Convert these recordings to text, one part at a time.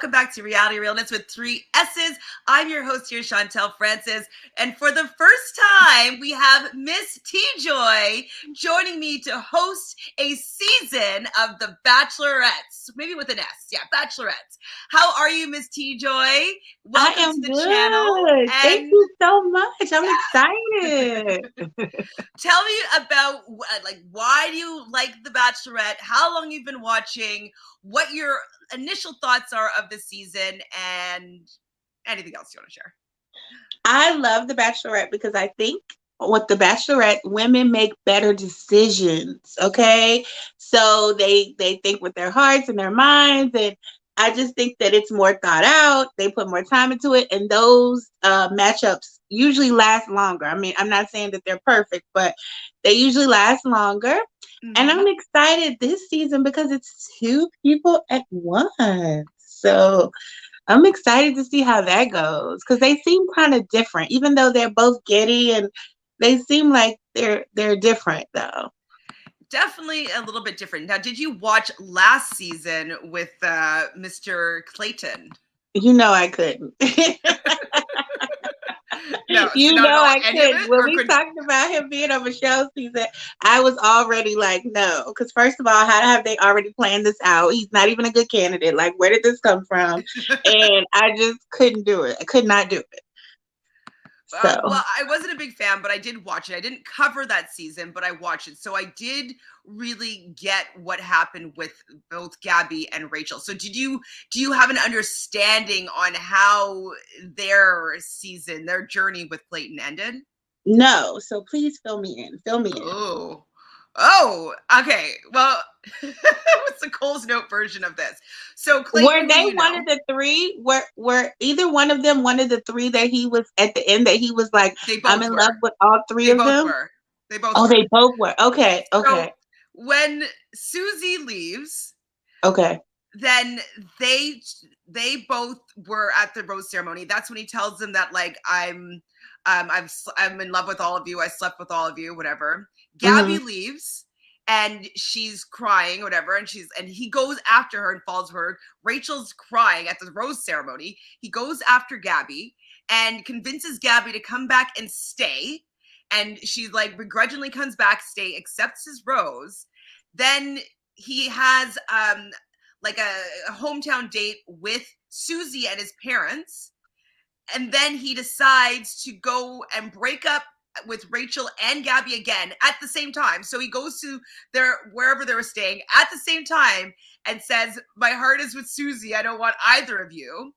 welcome back to Reality Realness with 3 S's. I'm your host here, Chantele Francis, and for the first time, we have Miss TJoy joining me to host a season of the Bachelorettes, maybe with an S, yeah, Bachelorettes. How are you, Miss TJoy? Welcome to the channel. Good. Thank you so much. I'm excited. Tell me about why do you like the Bachelorette? How long you've been watching? What your initial thoughts are of the season, and anything else you want to share? I love the Bachelorette because I think with the Bachelorette, women make better decisions. Okay, so they think with their hearts and their minds, and I just think that it's more thought out. They put more time into it, and those matchups usually last longer. I mean, I'm not saying that they're perfect, but they usually last longer. And I'm excited this season because it's 2 people at once. So I'm excited to see how that goes because they seem kind of different, even though they're both giddy and they seem like they're different though. Definitely a little bit different. Now, did you watch last season with Mr. Clayton? You know I couldn't. No, you know I couldn't. When we talked about him being on a show season, I was already like, no. Because first of all, how have they already planned this out? He's not even a good candidate. Like, where did this come from? And I just couldn't do it. I could not do it. So. Well, I wasn't a big fan, but I did watch it. I didn't cover that season, but I watched it. So I did really get what happened with both Gabby and Rachel. So do you have an understanding on how their season, their journey with Clayton ended? No. So please fill me in. Oh, okay. Well, what's the Cole's Note version of this? So Clayton, were they one of the 3? Were either one of them one of the 3 that he was at the end that he was like, I'm in love with all 3 of them? They both were. They both were. Okay. So when Susie leaves, okay, then they both were at the rose ceremony. That's when he tells them that like I'm in love with all of you. I slept with all of you, whatever. Gabby leaves and she's crying, whatever. And he goes after her and follows her. Rachel's crying at the rose ceremony. He goes after Gabby and convinces Gabby to come back and stay. And she like begrudgingly comes back, accepts his rose. Then he has like a hometown date with Susie and his parents. And then he decides to go and break up with Rachel and Gabby again at the same time. So he goes to wherever they were staying at the same time and says, my heart is with Susie. I don't want either of you.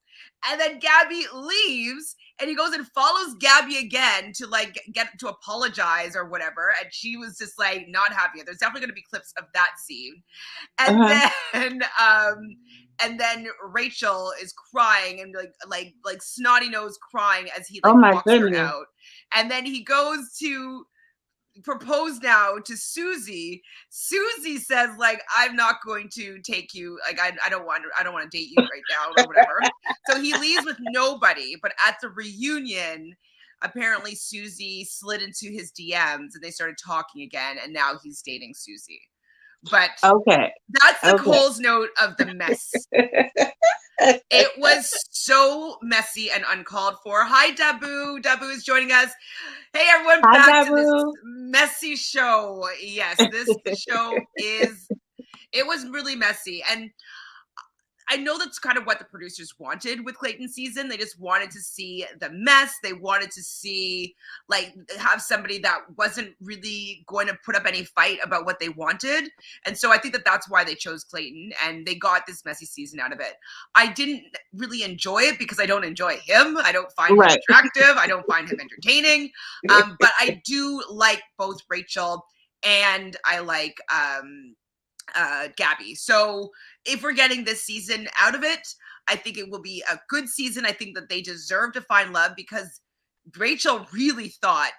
And then Gabby leaves and he goes and follows Gabby again to like get to apologize or whatever. And she was just like not happy. There's definitely going to be clips of that scene. And then Rachel is crying and like snotty nose crying as he walks her out. And then he goes to propose now to Susie. Susie says like, I'm not going to take you. Like I don't want to date you right now or whatever. So he leaves with nobody. But at the reunion, apparently Susie slid into his DMs and they started talking again. And now he's dating Susie. But that's the Cole's Note of the mess. It was so messy and uncalled for. Hi, Dabu. Dabu is joining us. Hey, everyone. Back to this messy show. Yes, this show it was really messy. And I know that's kind of what the producers wanted with Clayton's season. They just wanted to see the mess. They wanted to see, like, have somebody that wasn't really going to put up any fight about what they wanted. And so I think that that's why they chose Clayton, and they got this messy season out of it. I didn't really enjoy it because I don't enjoy him. I don't find him attractive. I don't find him entertaining. But I do like both Rachel and I like Gabby. So if we're getting this season out of it, I think it will be a good season. I think that they deserve to find love because Rachel really thought,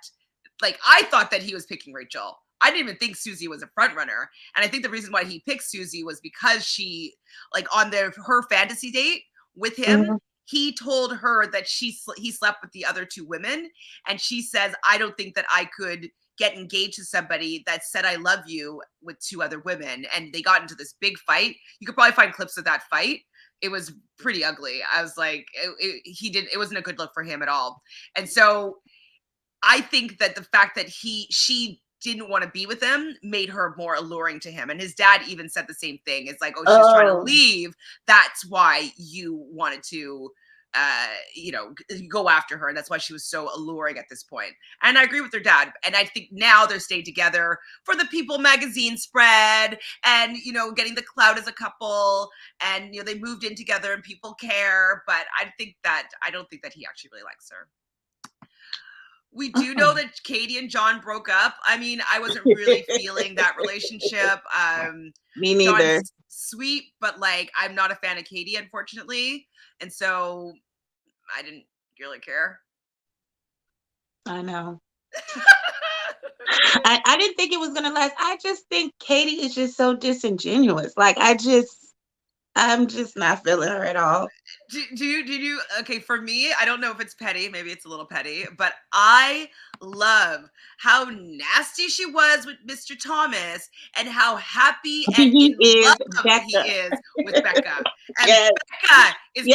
like, I thought that he was picking Rachel. I didn't even think Susie was a front runner. And I think the reason why he picked Susie was because she, like, on her fantasy date with him, he told her that he slept with the other 2 women. And she says, I don't think that I could get engaged to somebody that said I love you with 2 other women. And they got into this big fight. You could probably find clips of that fight. it was pretty ugly. I was like, it wasn't a good look for him at all. And so I think that the fact that she didn't want to be with him made her more alluring to him. And his dad even said the same thing. It's like, oh, she was trying to leave. That's why you wanted to, go after her. And that's why she was so alluring at this point. And I agree with their dad. And I think now they're staying together for the People magazine spread and, getting the clout as a couple. And, they moved in together and people care. But I don't think that he actually really likes her. We do know that Katie and John broke up. I mean, I wasn't really feeling that relationship. Me neither. John's sweet, but I'm not a fan of Katie, unfortunately. And so I didn't really care. I know. I didn't think it was going to last. I just think Katie is just so disingenuous. I'm just not feeling her at all. Did you okay, for me, I don't know if it's petty, maybe it's a little petty, but I love how nasty she was with Mr. Thomas and how happy and in love he is with Becca. And yes. Becca is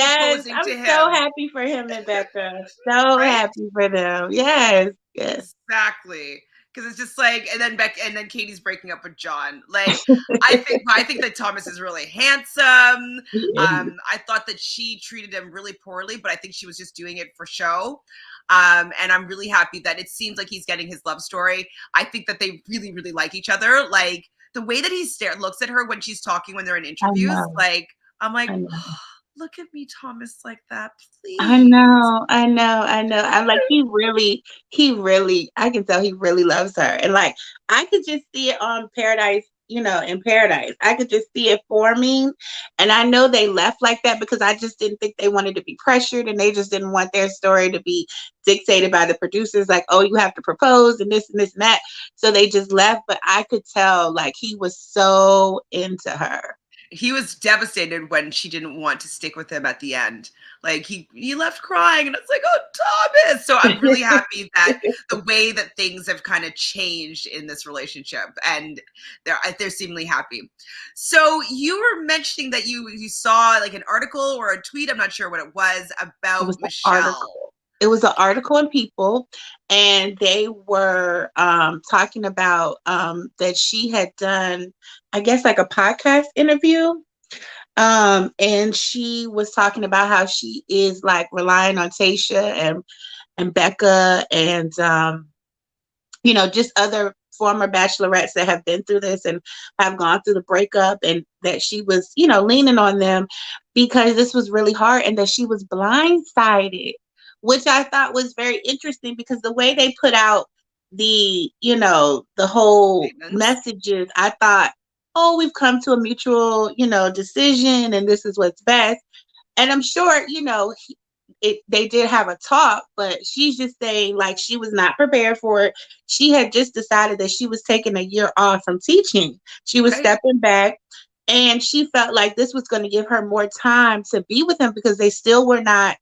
proposing to him. I'm so happy for him and Becca. So happy for them. Yes. Exactly. Because it's just and then Katie's breaking up with John. I think that Thomas is really handsome. I thought that she treated him really poorly, but I think she was just doing it for show. And I'm really happy that it seems like he's getting his love story. I think that they really, really like each other. The way that he looks at her when she's talking, when they're in interviews, I'm like, oh, look at me, Thomas, like that, please. I know. I'm like, he really, I can tell he really loves her. And I could just see it on Paradise, in Paradise. I could just see it forming. And I know they left like that because I just didn't think they wanted to be pressured and they just didn't want their story to be dictated by the producers. Oh, you have to propose and this and this and that. So they just left. But I could tell he was so into her. He was devastated when she didn't want to stick with him at the end. He left crying and it's like, oh, Thomas. So I'm really happy that the way that things have kind of changed in this relationship and they're seemingly happy. So you were mentioning that you saw an article or a tweet, I'm not sure what it was, about Michelle. It was an article in People, and they were talking about that she had done, I guess, a podcast interview. And she was talking about how she is relying on Tayshia and Becca and, just other former bachelorettes that have been through this and have gone through the breakup, and that she was, leaning on them because this was really hard and that she was blindsided. Which I thought was very interesting because the way they put out the whole messages, I thought, oh, we've come to a mutual, decision and this is what's best. And I'm sure, they did have a talk, but she's just saying she was not prepared for it. She had just decided that she was taking a year off from teaching. She was stepping back. And she felt like this was going to give her more time to be with him because they still were not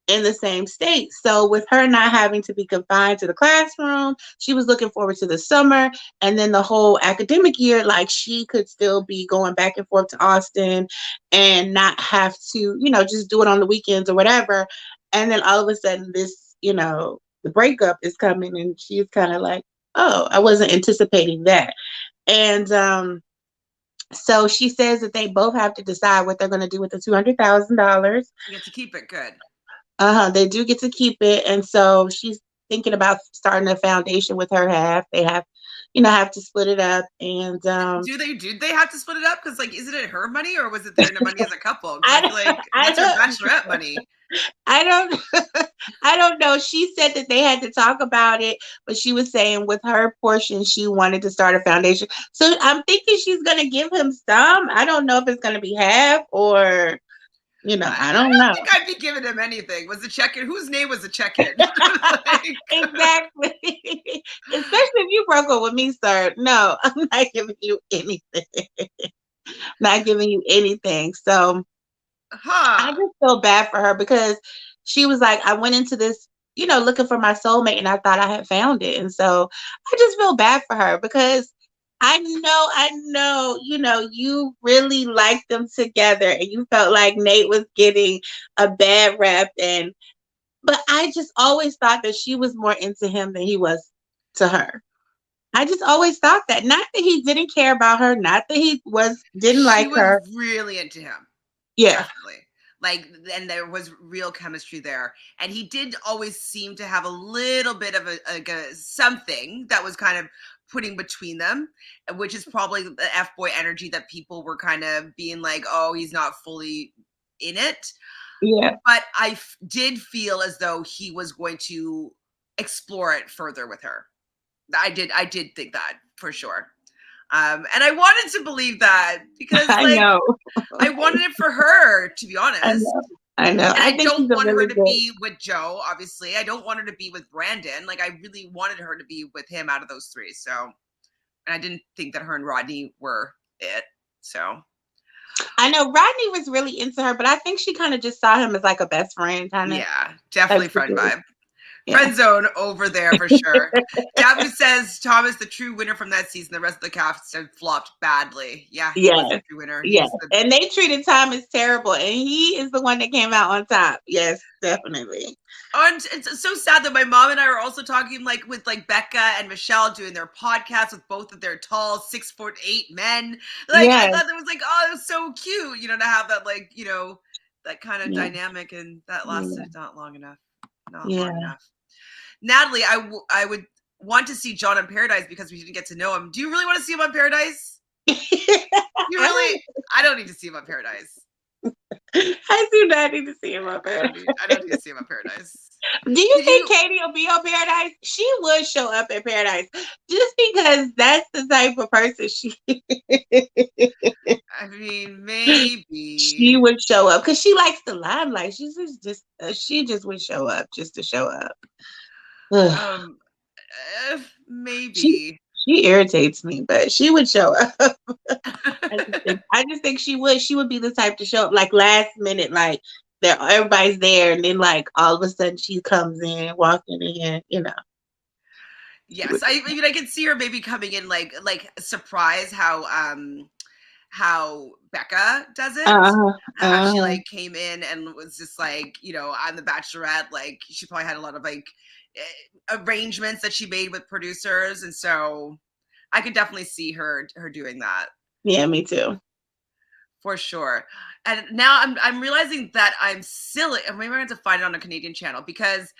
in the same state. So with her not having to be confined to the classroom, she was looking forward to the summer. And then the whole academic year, she could still be going back and forth to Austin and not have to, just do it on the weekends or whatever. And then all of a sudden this, the breakup is coming and she's kind of like, oh, I wasn't anticipating that. And so she says that they both have to decide what they're going to do with the $200,000. You get to keep it. Good. They do get to keep it. And so she's thinking about starting a foundation with her half. They have to split it up. And do they have to split it up? Because isn't it her money or was it their money as a couple? That's her bachelorette money. I don't know. She said that they had to talk about it, but she was saying with her portion, she wanted to start a foundation. So I'm thinking she's going to give him some. I don't know if it's going to be half or I don't know. I think I'd be giving him anything. Was the check-in? Whose name was the check-in? Exactly. Especially if you broke up with me, sir. No, I'm not giving you anything. Not giving you anything. So I just feel bad for her because she was like, I went into this, looking for my soulmate and I thought I had found it. And so I just feel bad for her because I know, you really liked them together and you felt like Nate was getting a bad rep but I just always thought that she was more into him than he was to her. I just always thought that. Not that he didn't care about her, not that he didn't She like was her. really into him. Yeah. Definitely. Like, and there was real chemistry there. And he did always seem to have a little bit of a something that was kind of putting between them, which is probably the F boy energy that people were kind of being like, oh, he's not fully in it. Yeah. But I did feel as though he was going to explore it further with her. I did think that for sure. And I wanted to believe that because, I like, know. I wanted it for her, to be I honest. know. I know. And I I think don't she's a want her really to good. be with Joe, obviously. I don't want her to be with Brandon. Like, I really wanted her to be with him out of those three. So, and I didn't think that her and Rodney were it. So, I know Rodney was really into her, but I think she kind of just saw him as like a best friend, kind of. yeah, definitely friend vibe. Yeah. Friend zone over there for sure. Gabby says Thomas, the true winner from that season. The rest of the cast had flopped badly. Yeah, he was the true winner. Yeah. And they treated Thomas terrible, and he is the one that came out on top. Yes, definitely. And it's so sad that my mom and I were also talking like with like Becca and Michelle doing their podcast with both of their tall 6'8" men. Like, I thought that was like, oh, it was so cute, to have that, like, that kind of dynamic, and that lasted not long enough. Not long enough. Natalie, I would want to see John in Paradise because we didn't get to know him. Do you really want to see him on Paradise? You really? I don't need to see him on Paradise. I do not need to see him on Paradise. I don't need to see him on Paradise. Do you think Katie will be on Paradise? She would show up at Paradise just because that's the type of person she is. I mean, maybe she would show up because she likes the limelight. She just would show up just to show up. Maybe she irritates me, but she would show up. I just think she would. She would be the type to show up like last minute, like everybody's there, and then like all of a sudden she comes in, walking in, Yes, I mean I can see her maybe coming in like surprise how Becca does it. How she like came in and was just like, I'm the Bachelorette. Like she probably had a lot of like arrangements that she made with producers, and so I could definitely see her doing that. Yeah, me too. For sure. And now I'm realizing that I'm silly. And maybe I'm going to find it on a Canadian channel because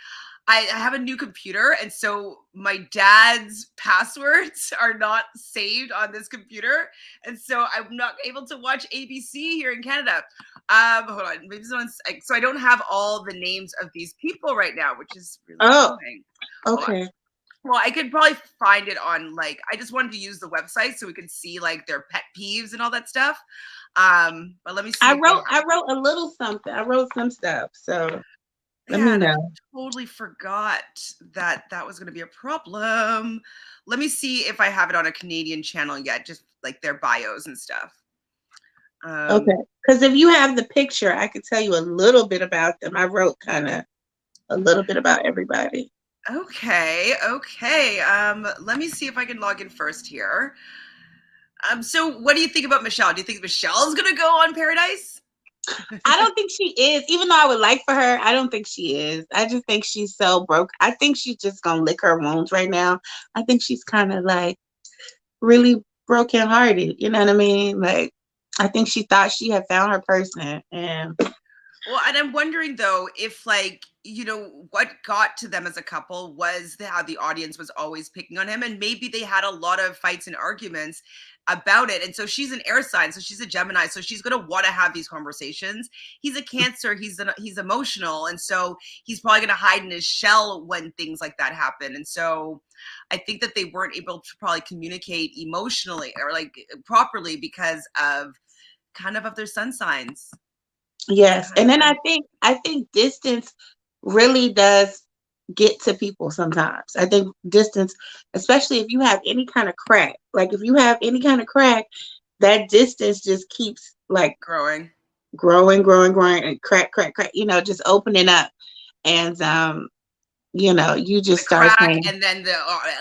I have a new computer, and so my dad's passwords are not saved on this computer, and so I'm not able to watch ABC here in Canada. Hold on, maybe so I don't have all the names of these people right now, which is really annoying. Okay. Well, I could probably find it on like I just wanted to use the website so we could see like their pet peeves and all that stuff. But let me see. I wrote a little something. I wrote some stuff, so. Let me know. I totally forgot that was going to be a problem. Let me see if I have it on a Canadian channel yet, just like their bios and stuff. Okay. Because if you have the picture, I could tell you a little bit about them. I wrote kind of a little bit about everybody. Okay. Let me see if I can log in first here. So what do you think about Michelle? Do you think Michelle's going to go on Paradise? I don't think she is. Even though I would like for her, I don't think she is. I just think she's so broke. I think she's just gonna lick her wounds right now. I think she's kind of like really brokenhearted. You know what I mean? Like I think she thought she had found her person, and I'm wondering though if like what got to them as a couple was how the audience was always picking on him, and maybe they had a lot of fights and arguments about it. And so she's an air sign, so she's a Gemini, so she's going to want to have these conversations. He's a Cancer, he's emotional, and so he's probably going to hide in his shell when things like that happen. And so I think that they weren't able to probably communicate emotionally or like properly because of kind of their sun signs. Yes. And then I think distance really does get to people sometimes. I think distance, especially if you have any kind of crack, like if you have any kind of crack, that distance just keeps like growing and crack, just opening up. And you just the start crack, saying, and then the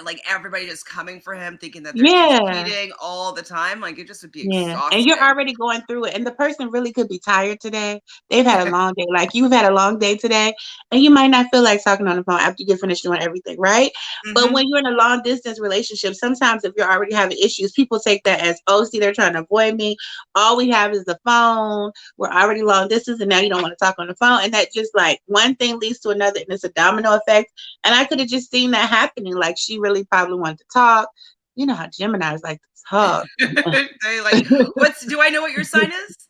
like everybody just coming for him, thinking that he's yeah. cheating all the time. Like it just would be Yeah, and you're exhausting. already going through it, and the person really could be tired today. They've had a long day, like you've had a long day today, and you might not feel like talking on the phone after you get finished doing everything, right? But Hmm. when you're in a long distance relationship, sometimes if you're already having issues, people take that as, oh, see, they're trying to avoid me. All we have is the phone. We're already long distance, and now you don't want to talk on the phone, and that just like one thing leads to another, and it's a domino effect. And I could have just seen that happening. Like she really probably wanted to talk. You know how Gemini's like to talk. They like, do I know what your sign is?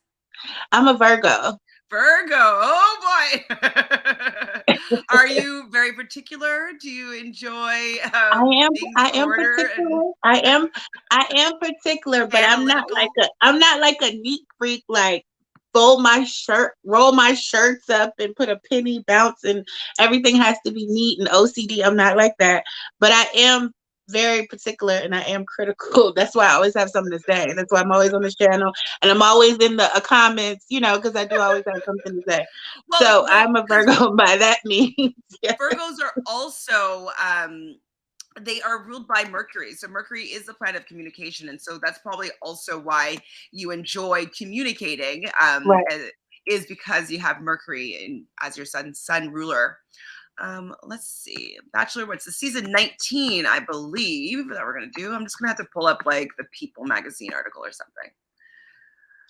I'm a Virgo. Virgo. Oh boy. Are you very particular? Do you enjoy I am things I am order and particular. I am particular, but analytical? I'm not like a neat freak, like roll my shirts up and put a penny bounce and everything has to be neat and OCD. I'm not like that. But I am very particular and I am critical. That's why I always have something to say. That's why I'm always on this channel and I'm always in the comments, because I do always have something to say. So Well, I'm a because Virgo by that means. Yeah. Virgos are also they are ruled by Mercury. So Mercury is the planet of communication, and so that's probably also why you enjoy communicating. Right. Is because you have Mercury as your sun ruler. Let's see, Bachelor. What's the season 19? I believe that we're gonna do. I'm just gonna have to pull up like the People magazine article or something.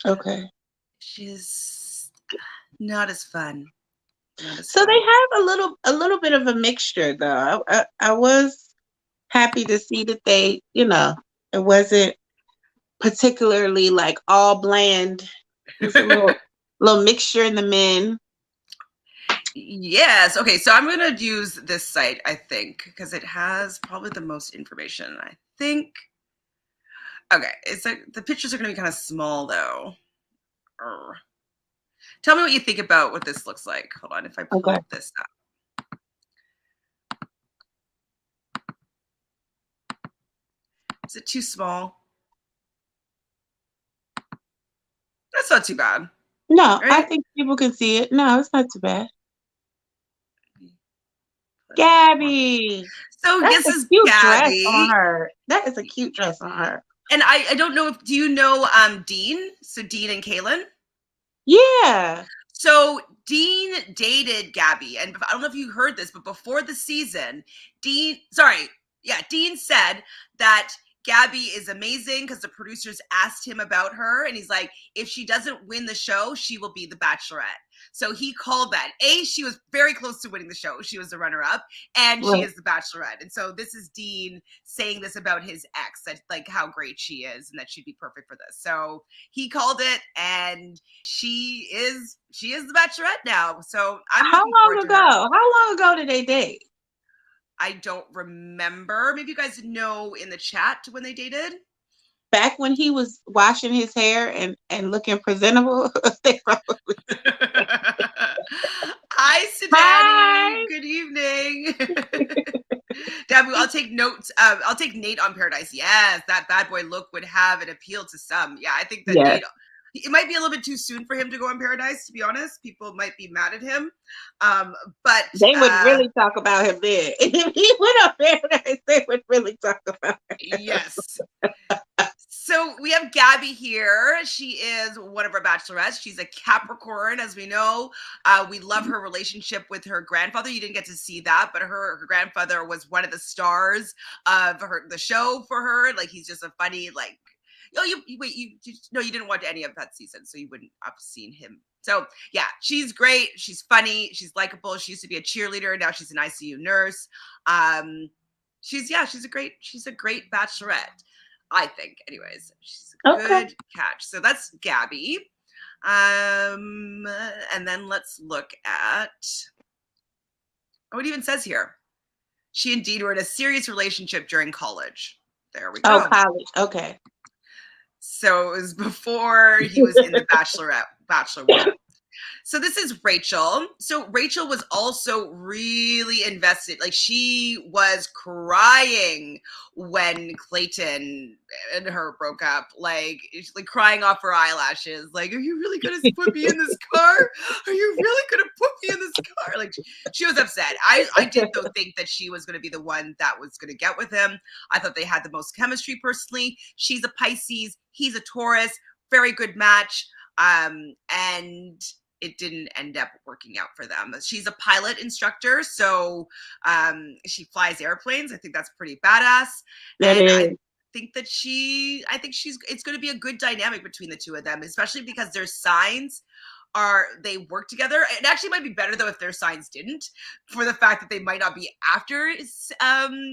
Okay. She's not as fun. So they have a little bit of a mixture though. I was happy to see that it wasn't particularly like all bland. There's a little mixture in the men. Yes. Okay. So I'm going to use this site, I think, because it has probably the most information. I think. Okay. It's like the pictures are going to be kind of small, though. Tell me what you think about what this looks like. Hold on. If I pull Okay. this up. Is it too small? That's not too bad. No, Right? I think people can see it. No, it's not too bad. Gabby. So That's this a is cute dress on Gabby. her. That is a cute dress on her. And I don't know do you know Dean? So Dean and Kaylin? Yeah. So Dean dated Gabby, and I don't know if you heard this, but before the season, Dean said that Gabby is amazing because the producers asked him about her, and he's like, if she doesn't win the show, she will be the Bachelorette. So he called that. She was very close to winning the show. She was the runner-up, and she Right. is the Bachelorette. And so this is Dean saying this about his ex, that like how great she is and that she'd be perfect for this. So he called it, and she is the Bachelorette now. So I'm How looking forward long to her. ago? How long ago did they date? I don't remember. Maybe you guys know in the chat when they dated. Back when he was washing his hair and looking presentable. They probably. Hi, Sadani. Hi. Good evening. Dabu, I'll take notes. I'll take Nate on Paradise. Yes, that bad boy look would have an appeal to some. Yeah, I think that Yes. Nate. It might be a little bit too soon for him to go on Paradise, to be honest. People might be mad at him. But They would really talk about him then. If he went up Paradise, they would really talk about him. Yes. So we have Gabby here. She is one of our bachelorettes. She's a Capricorn, as we know. We love her relationship with her grandfather. You didn't get to see that, but her grandfather was one of the stars of the show for her. Like he's just a funny, like, oh, you didn't watch any of that season, so you wouldn't have seen him. So yeah, she's great. She's funny. She's likable. She used to be a cheerleader. Now she's an ICU nurse. She's a great bachelorette. I think, anyways, she's a good catch. So that's Gabby. And then let's look at what it even says here. She and Dean were in a serious relationship during college. There we go. Oh, college. Okay. So it was before he was in the Bachelor world. So this is Rachel. So Rachel was also really invested. Like she was crying when Clayton and her broke up. Like crying off her eyelashes. Like, are you really gonna put me in this car? Are you really gonna put me in this car? Like she was upset. I did though think that she was going to be the one that was going to get with him. I thought they had the most chemistry personally. She's a Pisces, he's a Taurus, very good match. And it didn't end up working out for them. She's a pilot instructor, so she flies airplanes. I think that's pretty badass. That And is. I think it's going to be a good dynamic between the two of them, especially because their signs they work together. It actually might be better though if their signs didn't, for the fact that they might not be after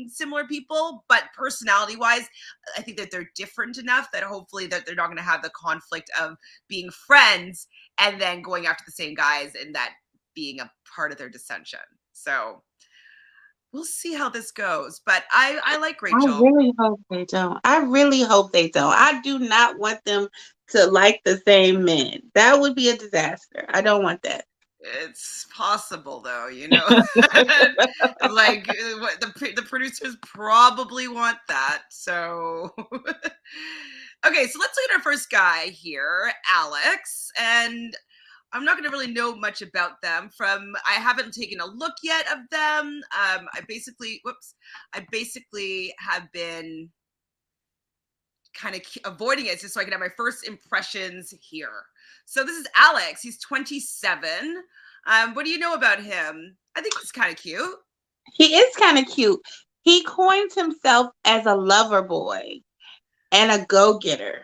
similar people, but personality wise, I think that they're different enough that hopefully that they're not going to have the conflict of being friends and then going after the same guys and that being a part of their dissension. So we'll see how this goes, but I like Rachel. I really hope they don't. I really hope they don't. I do not want them to like the same men. That would be a disaster. I don't want that. It's possible though, you know. Like the producers probably want that. So okay, so let's look at our first guy here, Alex, and I'm not going to really know much about them. I haven't taken a look yet of them. I basically have been kind of avoiding it just so I can have my first impressions here. So this is Alex. He's 27. What do you know about him? I think he's kind of cute. He is kind of cute. He coins himself as a lover boy and a go-getter.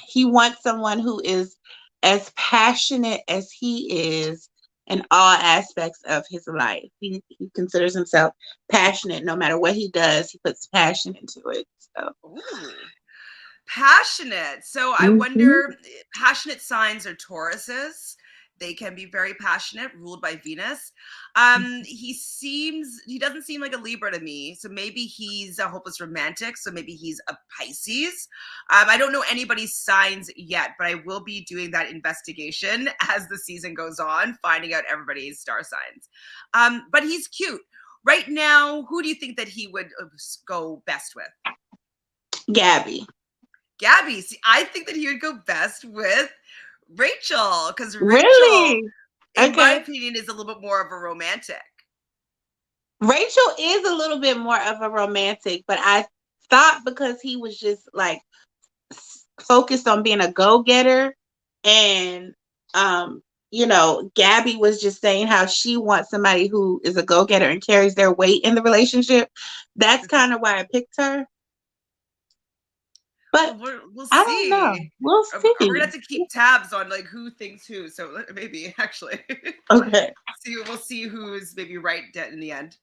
He wants someone who is as passionate as he is in all aspects of his life. He considers himself passionate. No matter what he does, he puts passion into it. So. Ooh, passionate. So I wonder, passionate signs are Tauruses. They can be very passionate, ruled by Venus. He doesn't seem like a Libra to me. So maybe he's a hopeless romantic. So maybe he's a Pisces. I don't know anybody's signs yet, but I will be doing that investigation as the season goes on, finding out everybody's star signs. But he's cute. Right now, who do you think that he would go best with? Gabby. See, I think that he would go best with Rachel, because Rachel, really? in my opinion, is a little bit more of a romantic. Rachel is a little bit more of a romantic, but I thought because he was just like focused on being a go-getter, and you know, Gabby was just saying how she wants somebody who is a go-getter and carries their weight in the relationship. That's kind of why I picked her. But we'll see. I don't know. We'll see. We're gonna have to keep tabs on like who thinks who. So maybe actually, okay. We'll see who's maybe right in the end.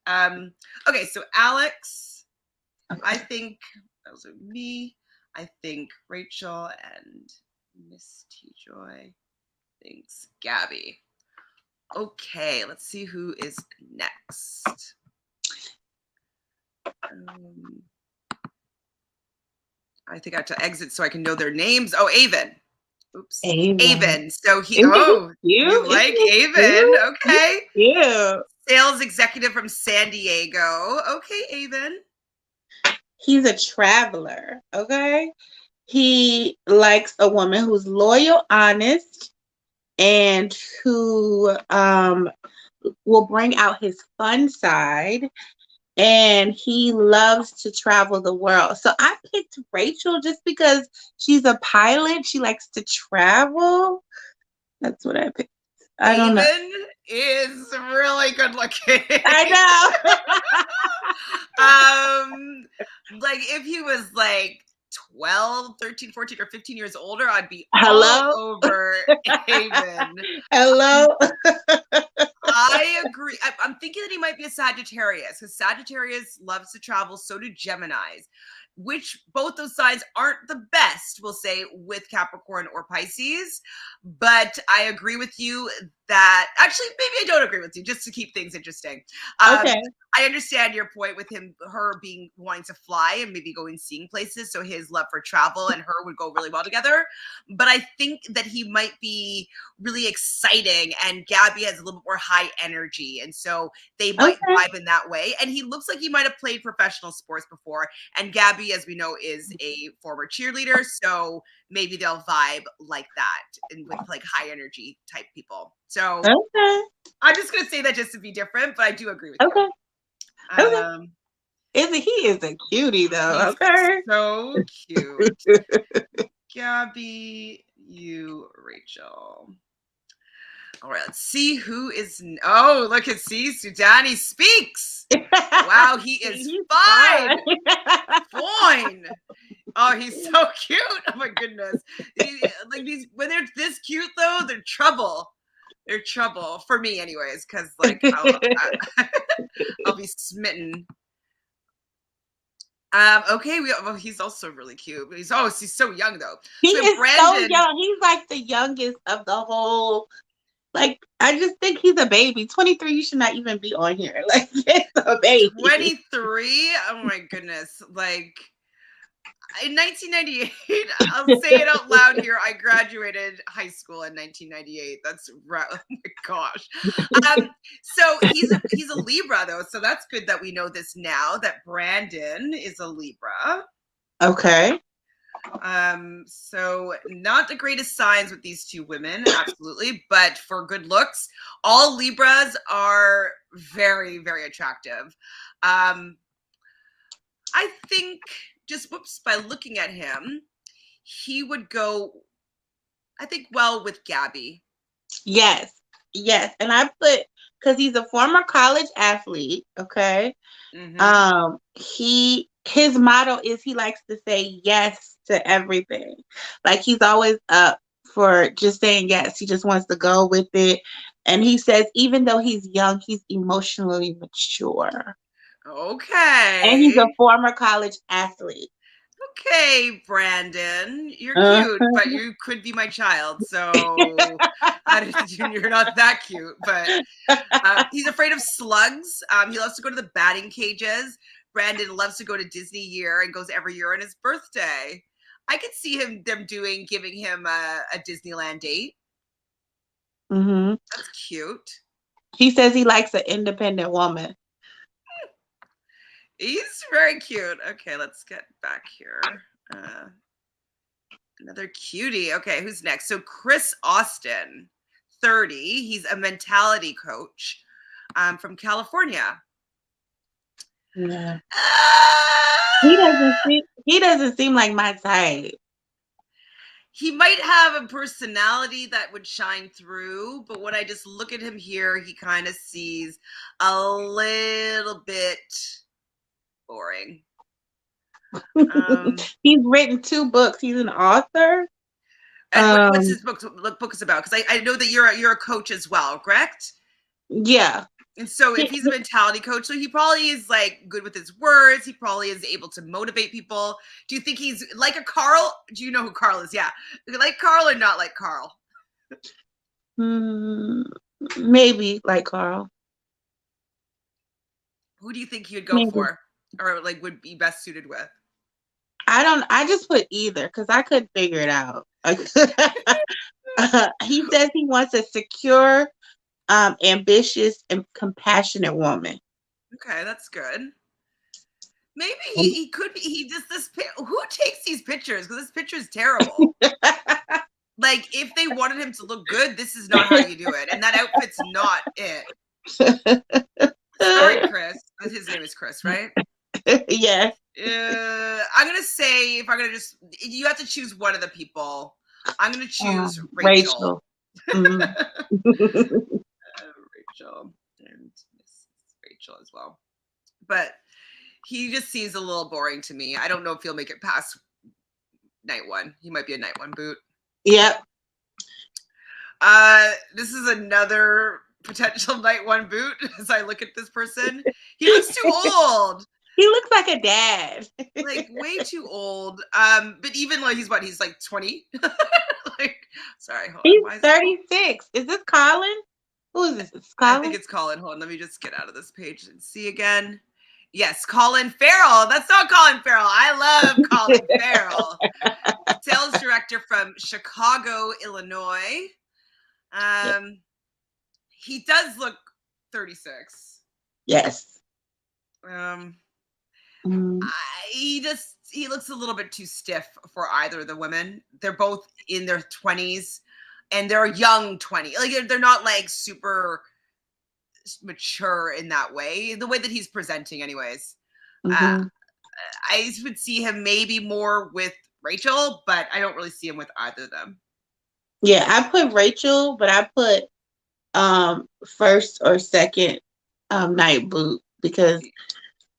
Okay, so Alex, okay. I think those are me. I think Rachel and Miss TJoy thinks Gabby. Okay, let's see who is next. I think I have to exit so I can know their names. Oh, Avon. Oops. Avon. So you like Avon. Okay. Yeah. Sales executive from San Diego. Okay, Avon. He's a traveler. Okay. He likes a woman who's loyal, honest, and who will bring out his fun side. And he loves to travel the world. So I picked Rachel just because she's a pilot. She likes to travel. That's what I picked. I don't know. Avon is really good looking. I know. Like if he was like 12, 13, 14, or 15 years older, I'd be all over Avon. Hello. I agree. I'm thinking that he might be a Sagittarius, because Sagittarius loves to travel. So do Geminis, which both those signs aren't the best, we'll say, with Capricorn or Pisces. But I agree with you that actually, maybe I don't agree with you, just to keep things interesting. Okay. I understand your point with her wanting to fly and maybe going seeing places. So his love for travel and her would go really well together. But I think that he might be really exciting, and Gabby has a little bit more high energy. And so they might vibe in that way. And he looks like he might have played professional sports before. And Gabby, as we know, is a former cheerleader. So maybe they'll vibe like that and with like high energy type people. So Okay. I'm just gonna say that just to be different, but I do agree with Okay. you. Okay. He is a cutie though. He's Okay. so cute. Gabby, you, Rachel. All right, let's see who is. Oh, look at Sudani speaks. Wow, he is fine. Fine. Oh, he's so cute. Oh my goodness. Like these, when they're this cute though, they're trouble. They're trouble for me, anyways, because like I'll be smitten. Okay, he's also really cute. But he's so young though. He so is Brandon, so young. He's like the youngest of the whole. Like, I just think he's a baby. 23, you should not even be on here. Like, it's a baby. 23. Oh my goodness. Like in 1998, I'll say it out loud here. I graduated high school in 1998. That's right. Oh my gosh. So he's a Libra though, so that's good that we know this now. That Brandon is a Libra. Okay. So not the greatest signs with these two women, absolutely, but for good looks, all Libras are very, very attractive. I think just by looking at him, he would go, I think, well with Gabby. Yes. And I put, because he's a former college athlete, okay? Mm-hmm. His motto is he likes to say yes to everything. Like, he's always up for just saying yes. He just wants to go with it. And he says, even though he's young, he's emotionally mature. Okay. And he's a former college athlete. Okay, Brandon, you're cute, but you could be my child. So you're not that cute, but he's afraid of slugs. He loves to go to the batting cages. Brandon loves to go to Disney year and goes every year on his birthday. I could see giving him a Disneyland date. Mm-hmm. That's cute. He says he likes an independent woman. He's very cute. Okay, let's get back here. Another cutie. Okay, who's next? So Chris Austin, 30. He's a mentality coach from California. Yeah. He doesn't seem like my type. He might have a personality that would shine through, but when I just look at him here, he kind of sees a little bit boring. He's written 2 books. He's an author. And what's his book is about? Because I know that you're a coach as well, correct? Yeah. And so if he's a mentality coach, so he probably is like good with his words. He probably is able to motivate people. Do you think he's like a Carl? Do you know who Carl is? Yeah. Like Carl or not like Carl? Maybe like Carl. Who do you think he would go for? Or like would be best suited with? I just put either because I couldn't figure it out. He says he wants a secure, ambitious, and compassionate woman. Okay, that's good. Maybe he could be. He just who takes these pictures? Because this picture is terrible. Like if they wanted him to look good, this is not how you do it, and that outfit's not it. Sorry, Chris. His name is Chris, right? Yeah. I'm gonna say you have to choose one of the people. I'm gonna choose Rachel. Mm-hmm. Rachel and Rachel as well, but he just seems a little boring to me. I don't know if he'll make it past night 1. He might be a night 1 boot. Yep. This is another potential night 1 boot. As I look at this person, he looks too old. He looks like a dad. Like way too old. But even like he's like 20. Like, sorry, hold he's on. He's 36. Is this Colin? Who is this? It's Colin? I think it's Colin. Hold on, let me just get out of this page and see again. Yes, Colin Farrell. That's not Colin Farrell. I love Colin Farrell. Sales director from Chicago, Illinois. He does look 36. Yes. Mm-hmm. He looks a little bit too stiff for either of the women. They're both in their 20s, and they're young 20. Like they're not like super mature in that way. The way that he's presenting, anyways. Uh, Mm-hmm. I would see him maybe more with Rachel, but I don't really see him with either of them. Yeah, I put Rachel, but I put first or second night boot because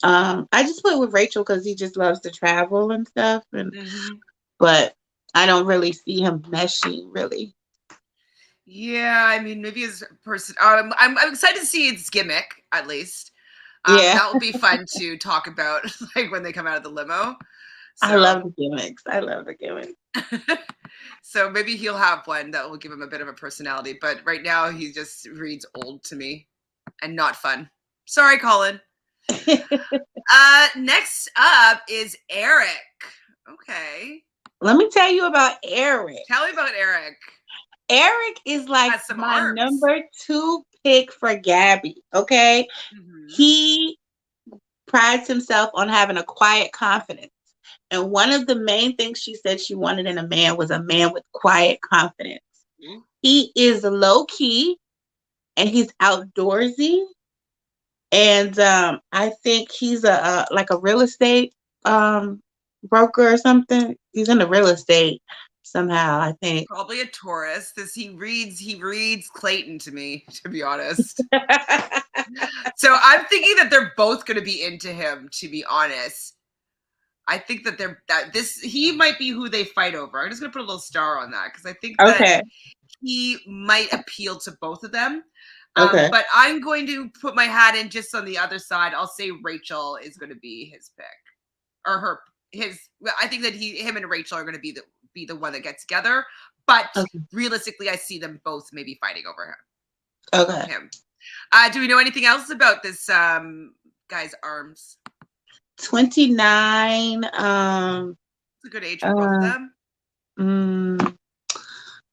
I just put with Rachel because he just loves to travel and stuff, and but I don't really see him meshing really. Yeah, I mean, maybe his person. I'm excited to see its gimmick at least. Yeah, That will be fun to talk about, like when they come out of the limo. I So, love the gimmicks. I love the gimmicks. so maybe he'll have one that will give him a bit of a personality. But right now, he just reads old to me and not fun. Sorry, Colin. Next up is Eric. Okay. Let me tell you about Eric. Tell me about Eric. Eric is like my arms. number 2 pick for Gabby. Okay. He prides himself on having a quiet confidence. And one of the main things she said she wanted in a man was a man with quiet confidence. He is low key and he's outdoorsy. And I think he's a like a real estate broker or something. He's in the real estate somehow, I think. Probably a Taurus. He reads Clayton to me, to be honest. So I'm thinking that they're both going to be into him, to be honest. I think that he might be who they fight over. I'm just going to put a little star on that because I think that he might appeal to both of them. But I'm going to put my hat in just on the other side. I'll say Rachel is going to be his pick, or I think that him and Rachel are going to be the one that gets together. But realistically, I see them both maybe fighting over him. Do we know anything else about this guy's arms? 29. It's a good age for both of them.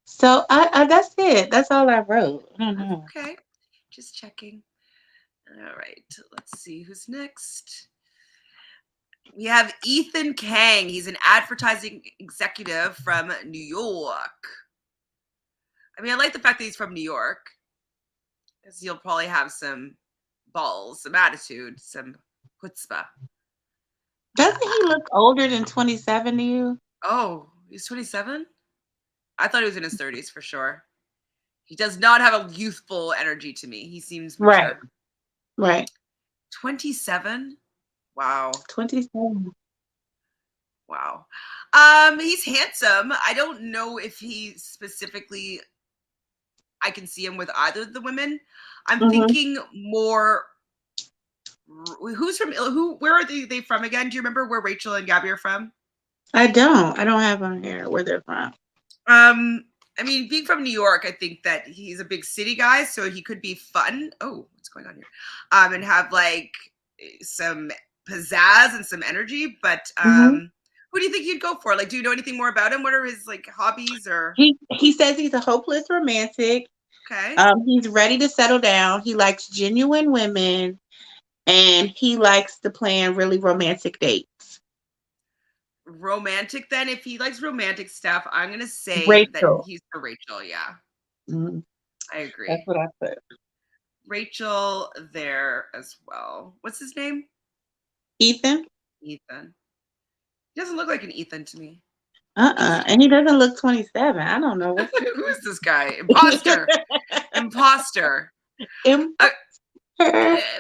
So that's it. That's all I wrote. I don't know. Okay. Just checking. All right. Let's see who's next. We have Ethan Kang. He's an advertising executive from New York. I mean, I like the fact that he's from New York, because he'll probably have some balls, some attitude, some chutzpah. Doesn't he look older than 27 to you? Oh, he's 27? I thought he was in his 30s for sure. He does not have a youthful energy to me. He seems mature. Right. 27? Wow. 27. Wow. He's handsome. I don't know if he specifically, I can see him with either of the women. I'm thinking more, where are they from again? Do you remember where Rachel and Gabby are from? I don't have on here where they're from. I mean, being from New York, I think that he's a big city guy, so he could be fun. Oh, what's going on here? And have like some pizzazz and some energy. But who do you think you'd go for? Like, do you know anything more about him? What are his like hobbies? Or he says he's a hopeless romantic. Okay. He's ready to settle down. He likes genuine women, and he likes to plan really romantic dates. Romantic, then? If he likes romantic stuff, I'm gonna say Rachel. that he's for Rachel. Yeah, I agree. That's what I put. Rachel there as well. What's his name? Ethan. He doesn't look like an Ethan to me. And he doesn't look 27. I don't know who is this guy? Imposter. Imposter.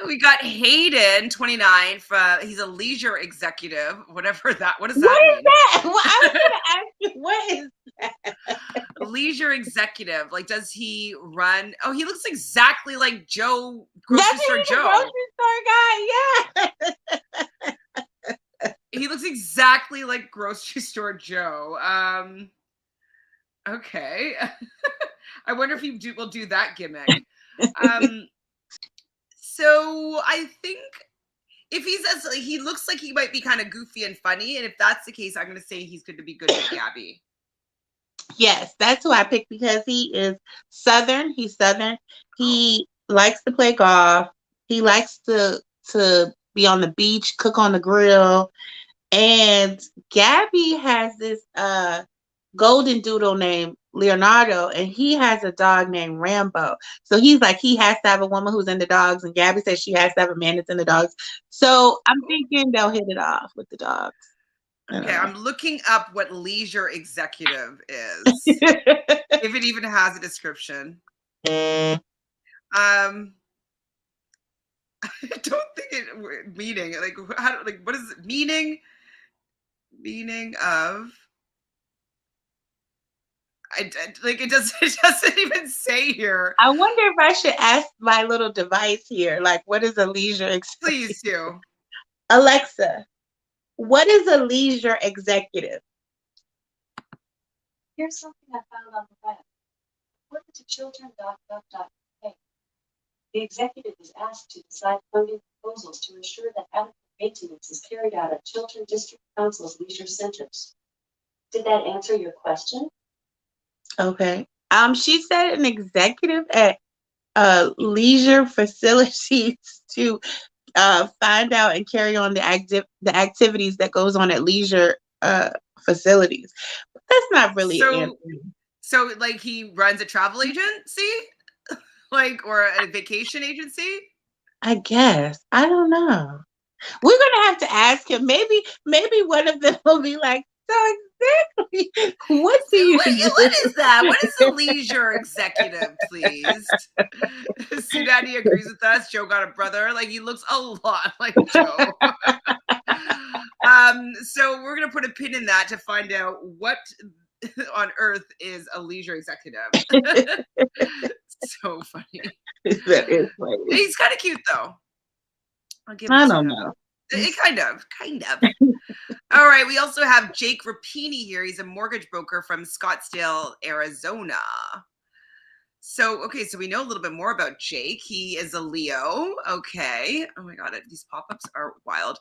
We got Hayden, 29. He's a leisure executive. Whatever that. What does that mean? That? Well, I was going to ask you, what is that? Leisure executive. Like, does he run? Oh, he looks exactly like Joe. Grocery store Joe. Grocery store guy. Yeah. He looks exactly like grocery store Joe. Okay. I wonder if he will do that gimmick. So I think if he looks like he might be kind of goofy and funny, and if that's the case, I'm going to say he's going to be good with Gabby. Yes, that's who I picked because he is Southern. He's Southern. He likes to play golf. He likes to be on the beach, cook on the grill. And Gabby has this golden doodle named Leonardo, and he has a dog named Rambo. So he's like, he has to have a woman who's into dogs, and Gabby says she has to have a man that's into dogs. So I'm thinking they'll hit it off with the dogs. Okay, I'm looking up what leisure executive is. If it even has a description. I don't think it meaning what is it meaning of it doesn't even say here. I wonder if I should ask my little device here, like, what is a leisure executive? Please do. Alexa, what is a leisure executive? Here's something I found on the web. According to children.gov.uk, the executive is asked to decide funding proposals to ensure that adequate maintenance is carried out at Chiltern District Council's leisure centers. Did that answer your question? Okay. She said an executive at leisure facilities to find out and carry on the activities that goes on at leisure facilities. But that's not really an answer. So like he runs a travel agency? Or a vacation agency? I guess. I don't know. We're gonna have to ask him. Maybe one of them will be like, so exactly, what do you do? What is that? What is a leisure executive, please? Sudani agrees with us. Joe got a brother. He looks a lot like Joe. So we're gonna put a pin in that to find out what on earth is a leisure executive. So funny. That is funny. He's kind of cute though. I don't know. Kind of. All right. We also have Jake Rapini here. He's a mortgage broker from Scottsdale, Arizona. So, okay. So we know a little bit more about Jake. He is a Leo. Okay. Oh my God. These pop-ups are wild.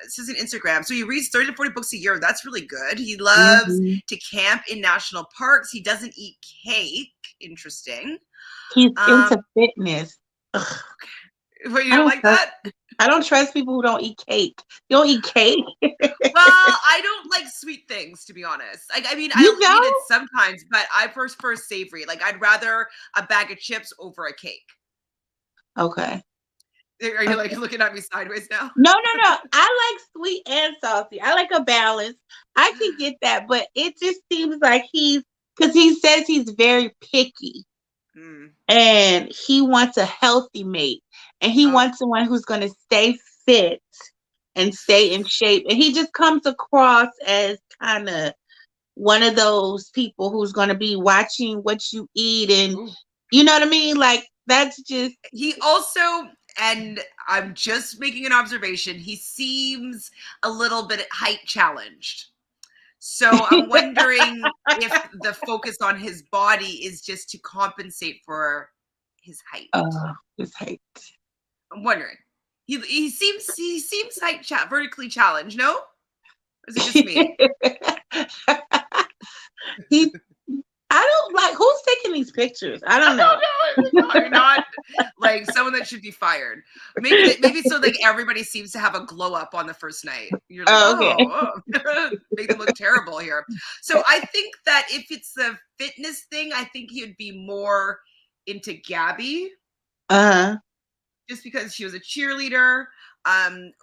This is an Instagram. So he reads 30 to 40 books a year. That's really good. He loves to camp in national parks. He doesn't eat cake. Interesting. He's into fitness. Ugh. Well, you don't like that? I don't trust people who don't eat cake. You don't eat cake? Well, I don't like sweet things, to be honest. I mean, I'll eat it sometimes, but I prefer savory. I'd rather a bag of chips over a cake. Okay. Are you looking at me sideways now? No. I like sweet and salty. I like a balance. I can get that, but it just seems like because he says he's very picky. And he wants a healthy mate. And he wants someone who's going to stay fit and stay in shape. And he just comes across as kind of one of those people who's going to be watching what you eat. And you know what I mean? That's just... He also, and I'm just making an observation, he seems a little bit height challenged. So I'm wondering if the focus on his body is just to compensate for his height. His height. I'm wondering. He seems vertically challenged, no? Or is it just me? I don't like who's taking these pictures. I don't know. No, you're not someone that should be fired. Maybe so everybody seems to have a glow up on the first night. You're like, make them look terrible here. So I think that if it's the fitness thing, I think he'd be more into Gabby. Just because she was a cheerleader.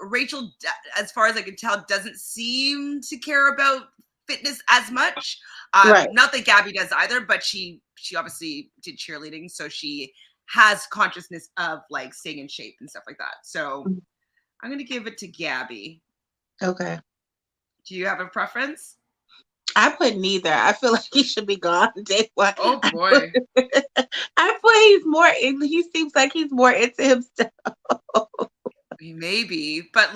Rachel, as far as I can tell, doesn't seem to care about fitness as much. Right. Not that Gabby does either, but she obviously did cheerleading, so she has consciousness of staying in shape and stuff like that. So I'm gonna give it to Gabby. Okay. Do you have a preference? I put neither. I feel like he should be gone day one. Oh boy. He seems like he's more into himself. Maybe, but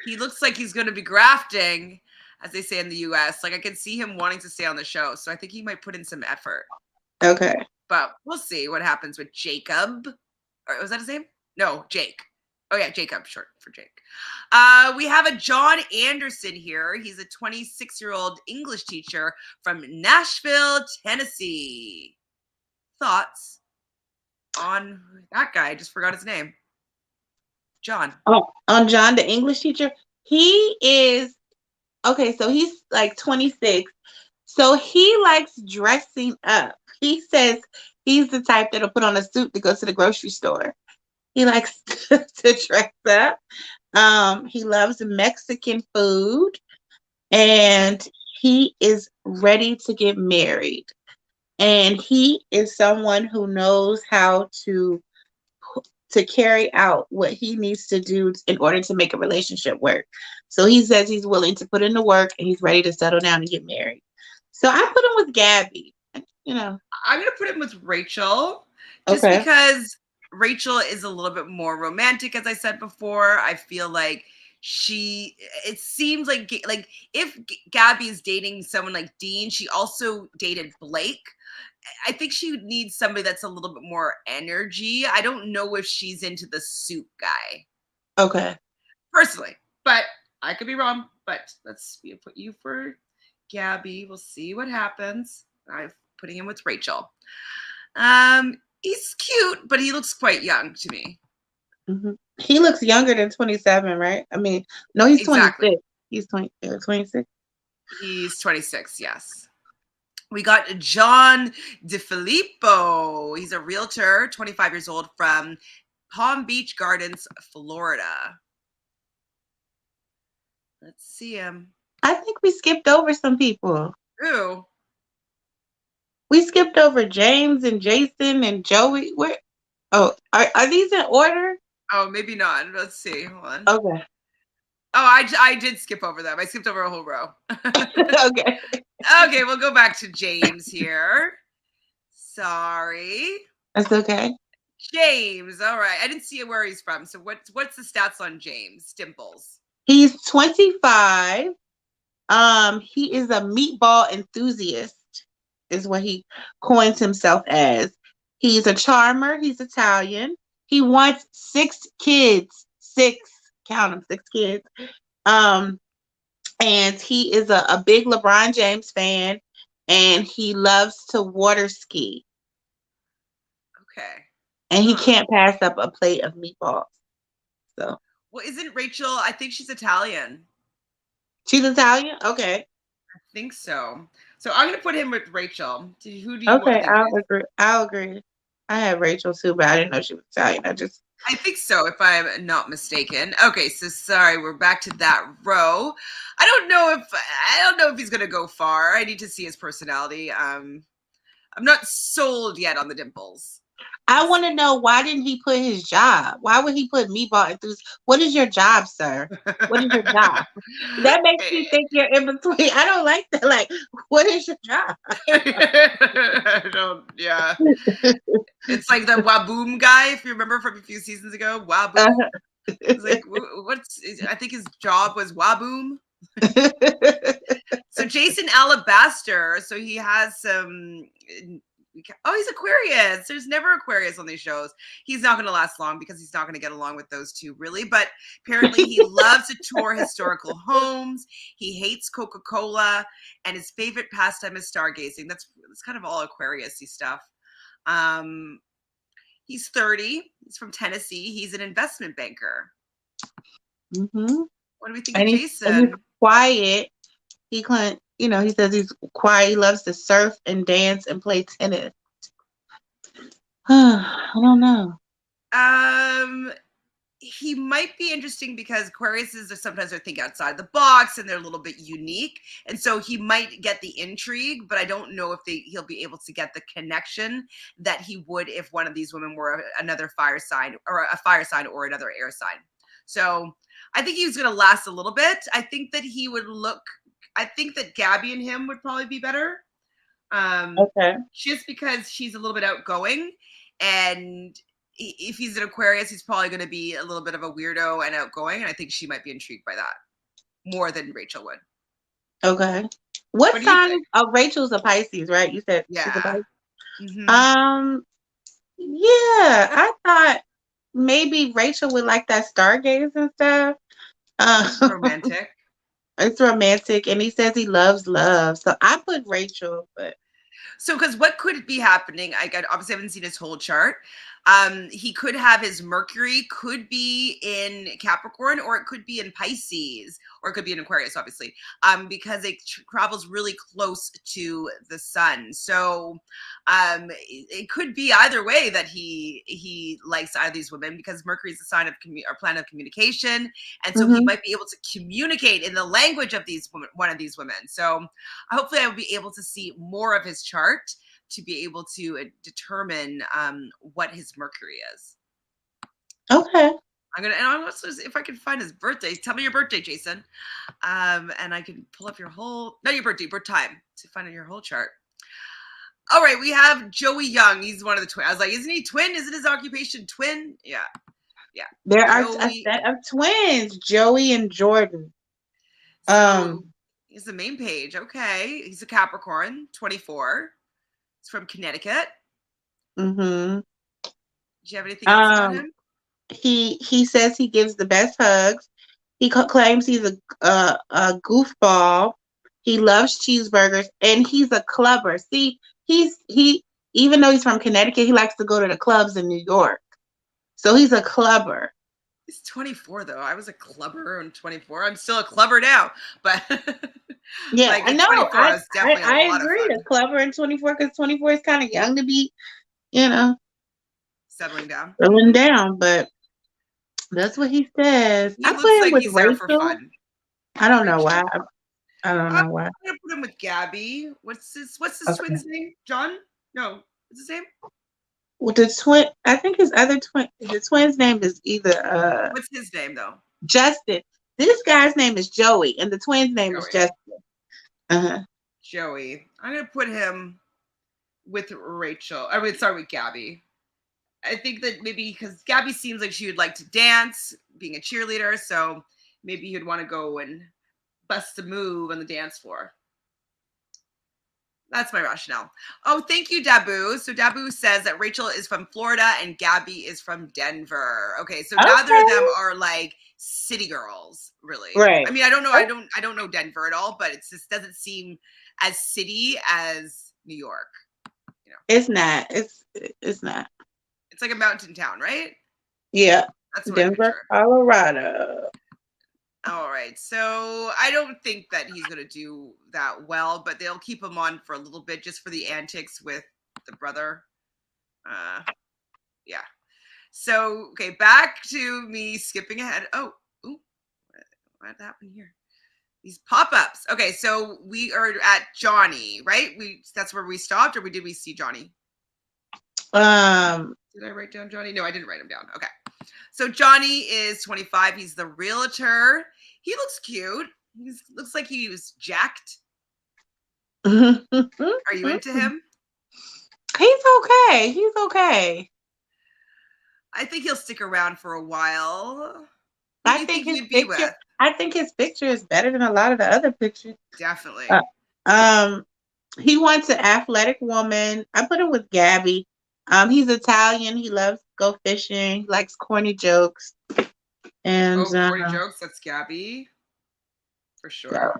he looks like he's gonna be grafting, as they say in the US. I can see him wanting to stay on the show. So I think he might put in some effort. Okay. But we'll see what happens with Jacob. Or was that his name? No, Jake. Oh yeah, Jacob, short for Jake. We have a John Anderson here. He's a 26-year-old English teacher from Nashville, Tennessee. Thoughts on that guy? I just forgot his name. John. Oh, on John, the English teacher. He is okay. So he's like 26. So he likes dressing up. He says he's the type that'll put on a suit to go to the grocery store. He likes to dress up. He loves Mexican food, and he is ready to get married. And he is someone who knows how to carry out what he needs to do in order to make a relationship work. So he says he's willing to put in the work and he's ready to settle down and get married. So I put him with Gabby. You know, I'm gonna put him with Rachel, just because Rachel is a little bit more romantic, as I said before. I feel like it seems like if Gabby is dating someone like Dean, she also dated Blake. I think she needs somebody that's a little bit more energy. I don't know if she's into the suit guy. Okay. Personally, but I could be wrong. But let's put you for Gabby. We'll see what happens. I'm putting him with Rachel. He's cute, but he looks quite young to me. Mm-hmm. He looks younger than 27, right? I mean, no, he's exactly. 26. He's 26. He's 26, yes. We got John DeFilippo. He's a realtor, 25 years old, from Palm Beach Gardens, Florida. Let's see him. I think we skipped over some people. Who? We skipped over James and Jason and Joey. Where? Oh, are these in order? Oh, maybe not. Let's see. Hold on. Okay. Oh, I did skip over them. I skipped over a whole row. Okay. Okay, we'll go back to James here. Sorry. That's okay. James. All right. I didn't see where he's from. So what's the stats on James? Dimples. He's 25. He is a meatball enthusiast, is what he coins himself as. He's a charmer. He's Italian. He wants 6 kids. 6. Count them, 6 kids. And he is a big LeBron James fan, and he loves to water ski. Okay. And he can't pass up a plate of meatballs. So. Well, isn't Rachel? I think she's Italian. She's Italian? Okay. I think so. So I'm going to put him with Rachel. Who do you want to think I'll agree. I had Rachel too, but I didn't know she was Italian. I think so, if I'm not mistaken. Okay, so sorry, we're back to that row. I don't know if he's gonna go far. I need to see his personality. I'm not sold yet on the dimples. I want to know, why didn't he put his job? Why would he put meatball enthusiast? What is your job, sir? What is your job? That makes me think you're in between. I don't like that. Like, what is your job? I don't. Yeah. It's like the Waboom guy, if you remember from a few seasons ago. Waboom. It's like, I think his job was Waboom. So Jason Alabaster. So he has some. Oh, he's Aquarius. There's never Aquarius on these shows. He's not going to last long because he's not going to get along with those two, really. But apparently he loves to tour historical homes. He hates Coca-Cola. And his favorite pastime is stargazing. That's kind of all Aquarius-y stuff. He's 30. He's from Tennessee. He's an investment banker. Mm-hmm. What do we think of Jason? He's quiet. He says he's quiet. He loves to surf and dance and play tennis. I don't know. He might be interesting because Aquariuses sometimes think outside the box and they're a little bit unique. And so he might get the intrigue, but I don't know if he'll be able to get the connection that he would if one of these women were another fire sign or a fire sign or another air sign. So I think he's going to last a little bit. I think that Gabby and him would probably be better. Okay. Just because she's a little bit outgoing, and if he's an Aquarius, he's probably going to be a little bit of a weirdo and outgoing. And I think she might be intrigued by that more than Rachel would. Okay. What sign? Rachel's a Pisces, right? You said yeah. She's a Pisces. Mm-hmm. Yeah, I thought maybe Rachel would like that stargaze and stuff. Romantic. It's romantic, and he says he loves love. So I put Rachel, but because what could be happening? Obviously haven't seen his whole chart. He could have his Mercury could be in Capricorn, or it could be in Pisces, or it could be in Aquarius, obviously, because it travels really close to the sun. So it could be either way that he likes either of these women, because Mercury is a sign of or planet of communication, and so he might be able to communicate in the language of one of these women. So hopefully I will be able to see more of his chart to be able to determine what his Mercury is. Okay. And I'm also, if I can find his birthday, tell me your birthday, Jason. And I can pull up your birth time to find out your whole chart. All right, we have Joey Young. He's one of the twins. I was like, isn't he twin? Isn't his occupation twin? Yeah. There are a set of twins, Joey and Jordan. So he's the main page. Okay. He's a Capricorn, 24. He's from Connecticut. Mm-hmm. Do you have anything else about him? He says he gives the best hugs. He claims he's a goofball. He loves cheeseburgers, and he's a clubber. See, he even though he's from Connecticut, he likes to go to the clubs in New York. So he's a clubber. He's 24 though. I was a clubber on 24. I'm still a clubber now, but yeah, like I know. I agree. A a clubber in 24, because 24 is kind of young to be, settling down. But that's what he says. He looks like he's there for fun. I don't know why. I don't know why. I'm gonna put him with Gabby. What's his twin's name? John? No, what's his name? Well, I think his other twin, the twin's name is either what's his name though? Justin. This guy's name is Joey, and the twin's name is Justin. Joey. I'm gonna put him with Rachel. With Gabby. I think that maybe because Gabby seems like she would like to dance, being a cheerleader, so maybe you'd want to go and bust a move on the dance floor. That's my rationale. Oh, thank you, Dabu. So Dabu says that Rachel is from Florida and Gabby is from Denver. Okay, so neither of them are like city girls, really. Right. I mean, I don't know. I don't know Denver at all, but it just doesn't seem as city as New York. It's not. It's not. It's like a mountain town, right? Yeah. That's what Denver, Colorado. All right. So I don't think that he's going to do that well, but they'll keep him on for a little bit just for the antics with the brother. Yeah. So, okay, back to me skipping ahead. Oh, what happened here? These pop-ups. Okay, so we are at Johnny, right? That's where we stopped, or did we see Johnny? Did I write down Johnny? No, I didn't write him down. Okay. So Johnny is 25. He's the realtor. He looks cute. He looks like he was jacked. Are you into him? He's okay. I think he'll stick around for a while. I think his picture is better than a lot of the other pictures. Definitely. He wants an athletic woman. I put him with Gabby. He's Italian. He loves to go fishing. He likes corny jokes. And corny jokes. That's Gabby, for sure.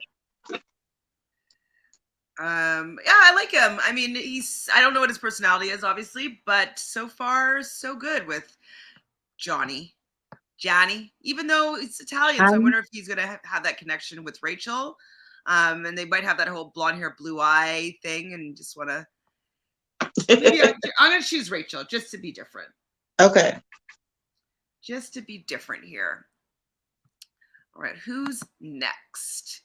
Yeah, I like him. I mean, I don't know what his personality is, obviously, but so far, so good with Johnny, even though it's Italian. So I wonder if he's going to have that connection with Rachel. And they might have that whole blonde hair, blue eye thing and just want to. Maybe I'm going to choose Rachel just to be different. Okay. Just to be different here. All right. Who's next?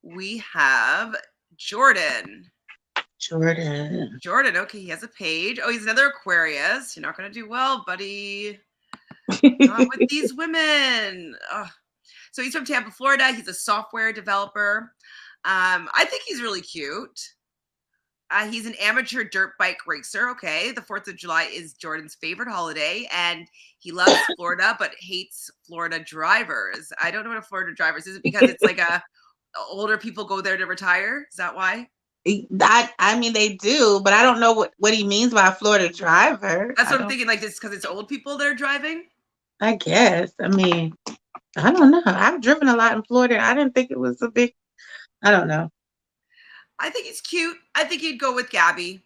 We have Jordan. Okay. He has a page. Oh, he's another Aquarius. You're not going to do well, buddy. Not with these women. Oh. So he's from Tampa, Florida. He's a software developer. I think he's really cute. He's an amateur dirt bike racer. Okay. The 4th of July is Jordan's favorite holiday, and he loves Florida, but hates Florida drivers. I don't know what a Florida driver is. Is it because it's like older people go there to retire? Is that why? I mean, they do, but I don't know what he means by a Florida driver. That's what I'm thinking. Like, it's because it's old people that are driving? I guess. I mean, I don't know. I've driven a lot in Florida. I didn't think it was a big, I don't know. I think he's cute. I think he'd go with Gabby.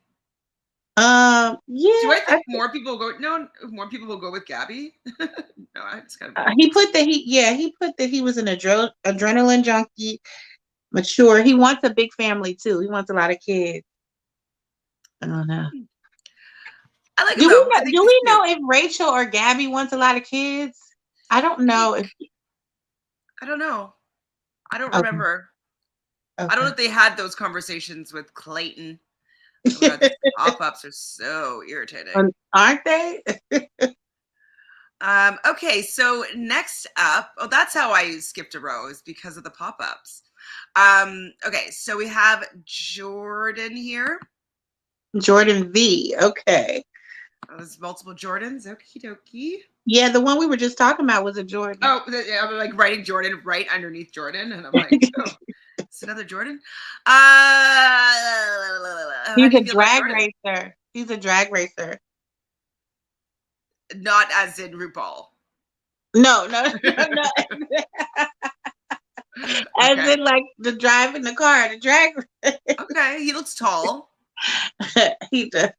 Yeah. Do I think more people go? No, more people will go with Gabby. No, I just kind of. He put that he was an adrenaline junkie, mature. He wants a big family too. He wants a lot of kids. I don't know. I like him though. I think Do he's we cute. know if Rachel or Gabby wants a lot of kids? I don't know if. I don't know. I don't Okay. remember. I don't know Okay. if they had those conversations with Clayton. Oh my God, these pop-ups are so irritating. Aren't they? Okay, so next up, oh, that's how I skipped a row is because of the pop-ups. Okay, so we have Jordan here. Jordan V. Okay. Oh, there's multiple Jordans. Okie dokie. Yeah, the one we were just talking about was a Jordan. Oh, yeah, I'm like writing Jordan right underneath Jordan, and I'm like, oh, it's another Jordan. He's a drag racer. He's a drag racer. Not as in RuPaul. No. As Okay. in like the driving the car, the drag. Okay, he looks tall. He does.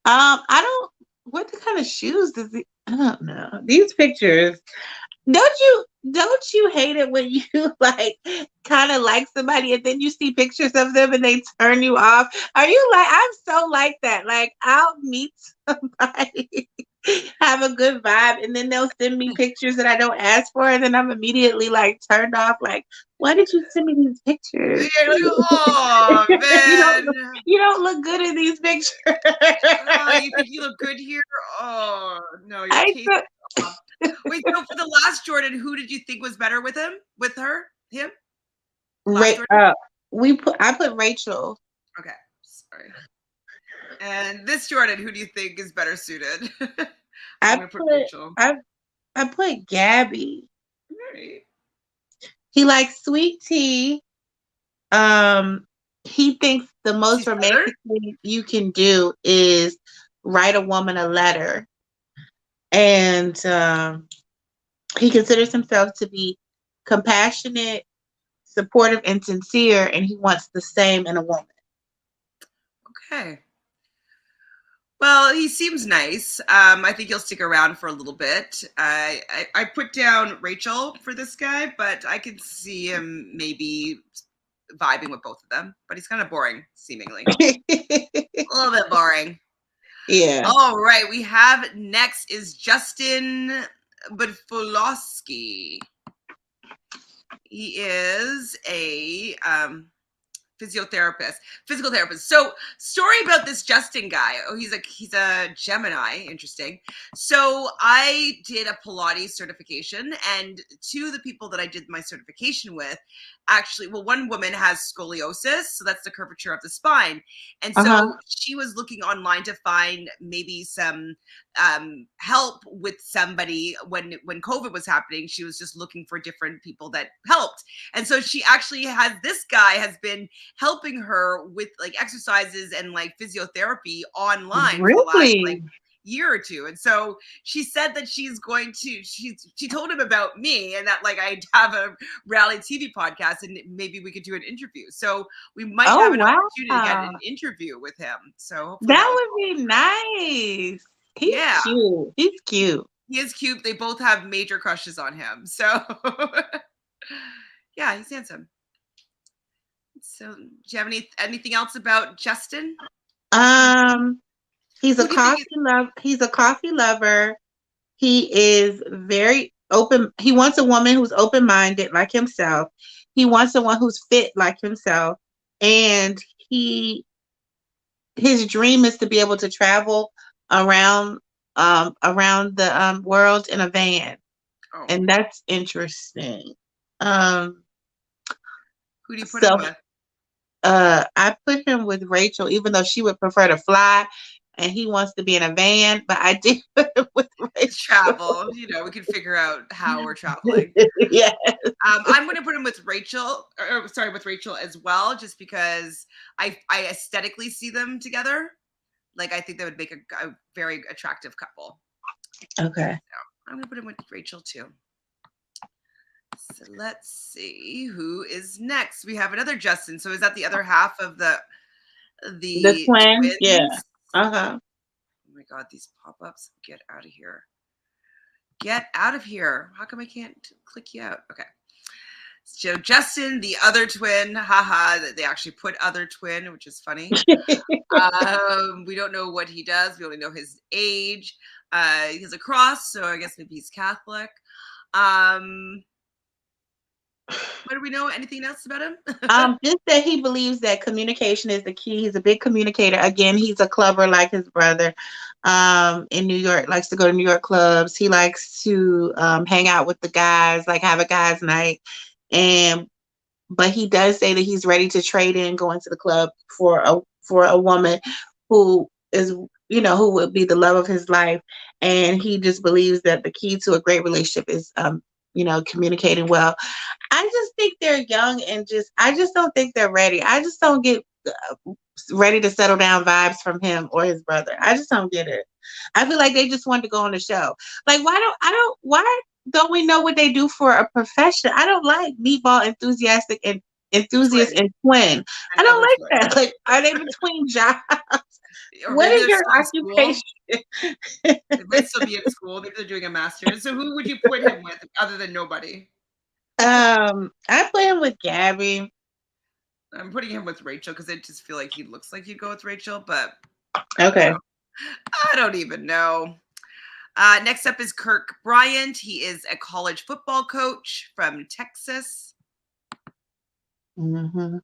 I don't. What kind of shoes does he? I don't know. These pictures. Don't you hate it when you like kind of like somebody and then you see pictures of them and they turn you off? Are you like I'm so like that? Like I'll meet somebody, have a good vibe, and then they'll send me pictures that I don't ask for, and then I'm immediately like turned off. Like, why did you send me these pictures? Yeah, like, oh man, you don't look good in these pictures. oh, you think you look good here? Oh no, your taste. Wait, so for the last Jordan, who did you think was better with him? With her? Him? I put Rachel. Okay, sorry. And this Jordan, who do you think is better suited? I put Gabby. Right. He likes sweet tea. He thinks the most romantic thing you can do is write a woman a letter. And he considers himself to be compassionate, supportive, and sincere, and he wants the same in a woman. Okay. Well, he seems nice. I think he'll stick around for a little bit. I put down Rachel for this guy, but I could see him maybe vibing with both of them. But he's kind of boring, seemingly. A little bit boring. Yeah. All right. We have next is Justin Budfolowski. He is a physical therapist. So, story about this Justin guy. Oh, he's a Gemini. Interesting. So, I did a Pilates certification, and two of the people that I did my certification with, actually, well, one woman has scoliosis, so that's the curvature of the spine, and so she was looking online to find maybe some help with somebody when COVID was happening. She was just looking for different people that helped, and so she actually this guy has been helping her with like exercises and like physiotherapy online for the last like year or two. And so she said that she's going to she told him about me and that like I'd have a reality TV podcast and maybe we could do an interview. So we might have an opportunity to get an interview with him. So that would be nice. He's cute. He's cute. He is cute. They both have major crushes on him. So yeah, he's handsome. So, do you have anything else about Justin? He's a coffee lover. He is very open. He wants a woman who's open-minded like himself. He wants someone who's fit like himself. And his dream is to be able to travel around the world in a van. Oh. And that's interesting. Who do you put him with? I put him with Rachel, even though she would prefer to fly and he wants to be in a van, but I did put him with Rachel. Travel, we can figure out how we're traveling. Yes. I'm going to put him with Rachel, with Rachel as well, just because I aesthetically see them together. Like, I think they would make a very attractive couple. Okay. So I'm going to put him with Rachel too. So let's see who is next. We have another Justin. So is that the other half of the The the twin, yeah. twins. Uh-huh. Oh my God, these pop-ups. Get out of here. Get out of here. How come I can't click you out? Okay. So Justin, the other twin, haha, they actually put other twin, which is funny. We don't know what he does. We only know his age. He has a cross, so I guess maybe he's Catholic. What do we know? Anything else about him? Just that he believes that communication is the key. He's a big communicator. Again, he's a clubber like his brother. In New York, likes to go to New York clubs. He likes to hang out with the guys, like have a guys' night. But he does say that he's ready to trade in going to the club for a woman who is, who would be the love of his life. And he just believes that the key to a great relationship is communicating well. I just think they're young and I just don't think they're ready. I just don't get ready to settle down vibes from him or his brother. I just don't get it. I feel like they just wanted to go on the show. Like, why don't we know what they do for a profession? I don't like meatball enthusiast and twin. I don't like twin. that. Like, are they between jobs? Or What maybe is they're your still in occupation? school. They might still be in school. Maybe they're doing a master's. So who would you put him with other than nobody? I put him with Gabby. I'm putting him with Rachel because I just feel like he looks like he'd go with Rachel, but Okay. I don't even know. Next up is Kirk Bryant. He is a college football coach from Texas. Mm-hmm.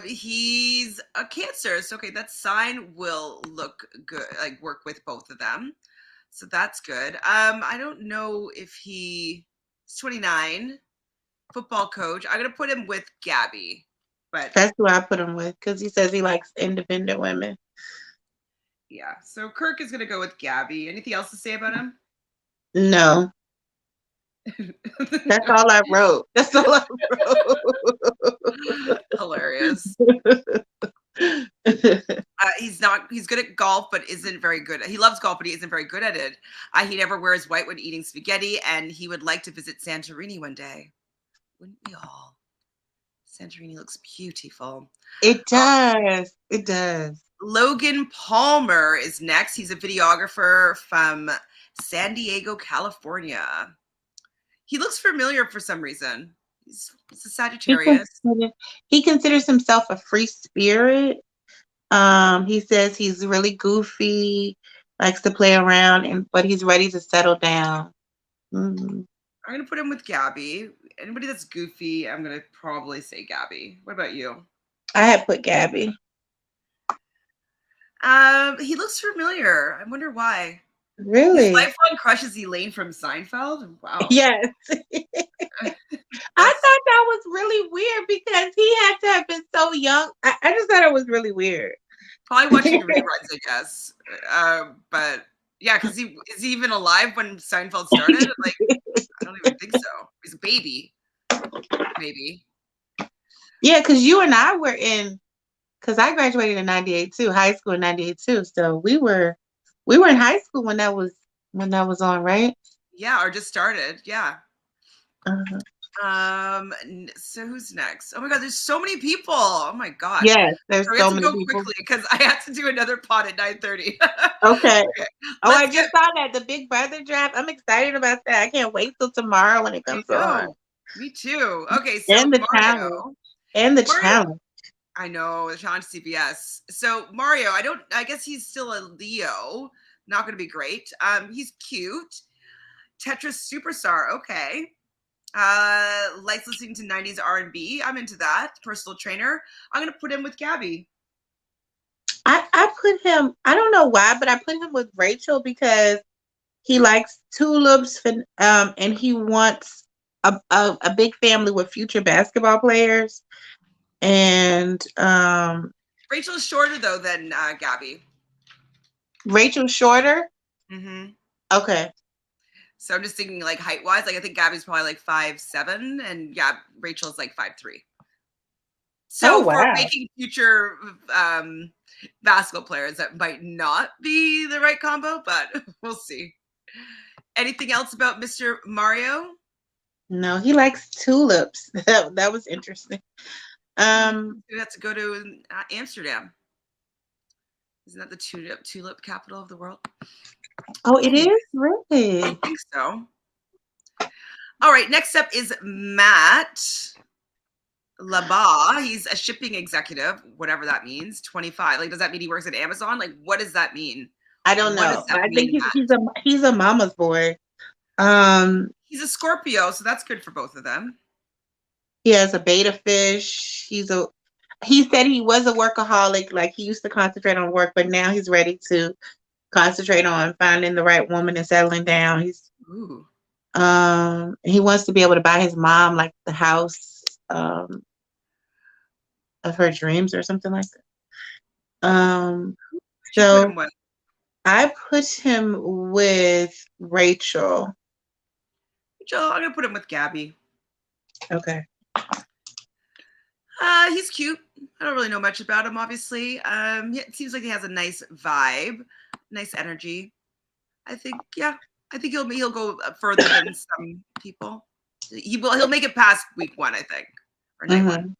He's a Cancer. So, okay, that sign will look good, like work with both of them. So that's good. I don't know if he's 29, football coach. I'm going to put him with Gabby. But that's who I put him with because he says he likes independent women. Yeah. So Kirk is going to go with Gabby. Anything else to say about him? No. That's all I wrote. That's all I wrote. Hilarious. He's good at golf, but isn't very good. He loves golf, but he isn't very good at it. He never wears white when eating spaghetti, and he would like to visit Santorini one day. Wouldn't we all? Santorini looks beautiful. It does. It does. Logan Palmer is next. He's a videographer from San Diego, California. He looks familiar for some reason. He's a Sagittarius. He considers himself a free spirit. He says he's really goofy, likes to play around, but he's ready to settle down. Mm-hmm. I'm going to put him with Gabby. Anybody that's goofy, I'm going to probably say Gabby. What about you? I had put Gabby. He looks familiar. I wonder why. Really? His lifelong crush is Elaine from Seinfeld? Wow. Yes. I thought that was really weird because he had to have been so young. I just thought it was really weird. Probably watching reruns, I guess. But yeah, because is he even alive when Seinfeld started? Like, I don't even think so. He's a baby. Maybe. Yeah, because you and I were because I graduated in 98 too, high school in 98 too. So we were in high school when that was on, right? Yeah, or just started. Yeah. Uh-huh. So who's next? Oh my God, there's so many people. Oh my God. Yes, there's so many people. Quickly because I have to do another pod at 9:30. Okay. I just saw that the Big Brother draft. I'm excited about that. I can't wait till tomorrow when it comes on. Me too. Okay, so and the Mario. challenge. I know, the challenge CBS. So Mario, I guess he's still a Leo. Not going to be great. He's cute. Tetris superstar. Okay. Likes listening to 90s R&B. I'm into that. Personal trainer. I'm going to put him with Gabby. I put him, I don't know why, but I put him with Rachel because he likes tulips and he wants a big family with future basketball players. And Rachel's shorter though than Gabby. Rachel's shorter? Mm-hmm. Okay. So I'm just thinking like height wise, like I think Gabby's probably like 5'7", and yeah, Rachel's like 5'3". So for making future basketball players, that might not be the right combo, but we'll see. Anything else about Mr. Mario? No, he likes tulips. That was interesting. You have to go to Amsterdam. Isn't that the tulip capital of the world? Oh, it Anyways, is? Really? I think so. All right, next up is Matt Laba. He's a shipping executive, whatever that means. 25. Like, does that mean he works at Amazon? Like, what does that mean? I don't What know. does that I think mean, he's a mama's boy. He's a Scorpio, so that's good for both of them. He has a beta fish. He said he was a workaholic, like he used to concentrate on work, but now he's ready to concentrate on finding the right woman and settling down. Ooh. He wants to be able to buy his mom like the house of her dreams or something like that. Who'd you put So him with? I put him with Rachel. Joe, I'm gonna put him with Gabby. Okay. He's cute. I don't really know much about him, obviously. It seems like he has a nice vibe, nice energy. I think he'll go further than some people. He'll make it past week 1, I think, or night 1.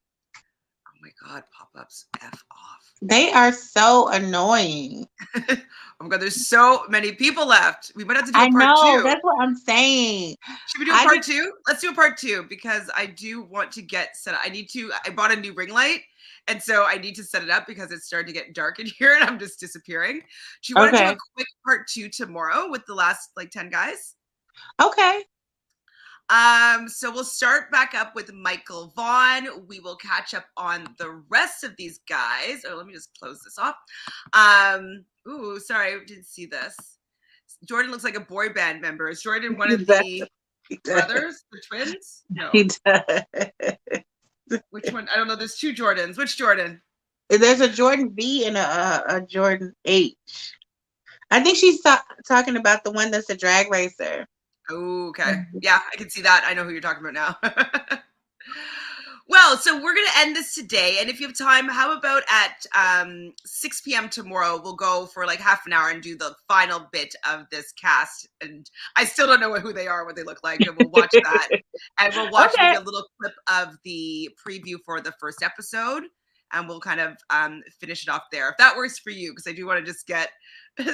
Oh my God, pop-ups, F off. They are so annoying. Oh my God, there's so many people left. We might have to do a part 2. That's what I'm saying. Should we do a part 2? Let's do a part 2 because I do want to get set up. I bought a new ring light, and so I need to set it up because it's starting to get dark in here and I'm just disappearing. Do you want to do a quick part 2 tomorrow with the last 10 guys? Okay. So we'll start back up with Michael Vaughn. We will catch up on the rest of these guys. Oh, let me just close this off. Ooh, sorry, I didn't see this. Jordan looks like a boy band member. Is Jordan one of the brothers, the twins? No. He does. Which one? I don't know. There's 2 Jordans. Which Jordan? There's a Jordan B and a Jordan H. I think she's talking about the one that's a drag racer. Oh, okay. Yeah, I can see that. I know who you're talking about now. Well, so we're going to end this today. And if you have time, how about at 6 p.m. tomorrow, we'll go for like half an hour and do the final bit of this cast. And I still don't know who they are, what they look like. And we'll watch that. And we'll watch maybe a little clip of the preview for the first episode. And we'll kind of finish it off there. If that works for you, because I do want to just get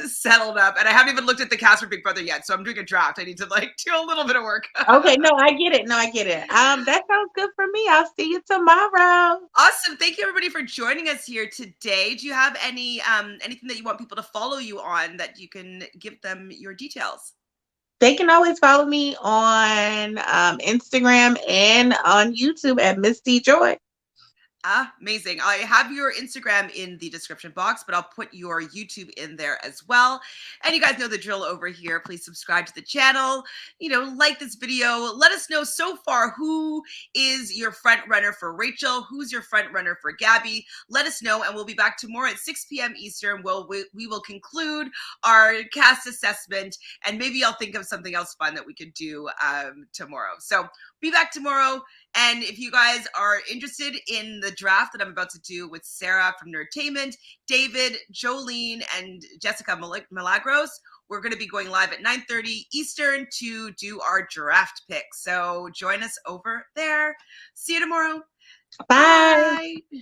settled up. And I haven't even looked at the cast for Big Brother yet. So I'm doing a draft. I need to do a little bit of work. Okay. No, I get it. That sounds good for me. I'll see you tomorrow. Awesome. Thank you everybody for joining us here today. Do you have anything that you want people to follow you on that you can give them your details? They can always follow me on Instagram and on YouTube at Miss TJoy. Amazing. I have your Instagram in the description box, but I'll put your YouTube in there as well. And you guys know the drill over here. Please subscribe to the channel. Like this video. Let us know so far who is your front runner for Rachel, who's your front runner for Gabby. Let us know, and we'll be back tomorrow at 6 p.m. Eastern. We will conclude our cast assessment, and maybe I'll think of something else fun that we could do tomorrow. So be back tomorrow. And if you guys are interested in the draft that I'm about to do with Sarah from Nerdtainment, David, Jolene, and Jessica Milagros, we're going to be going live at 9:30 Eastern to do our draft pick. So join us over there. See you tomorrow. Bye. Bye.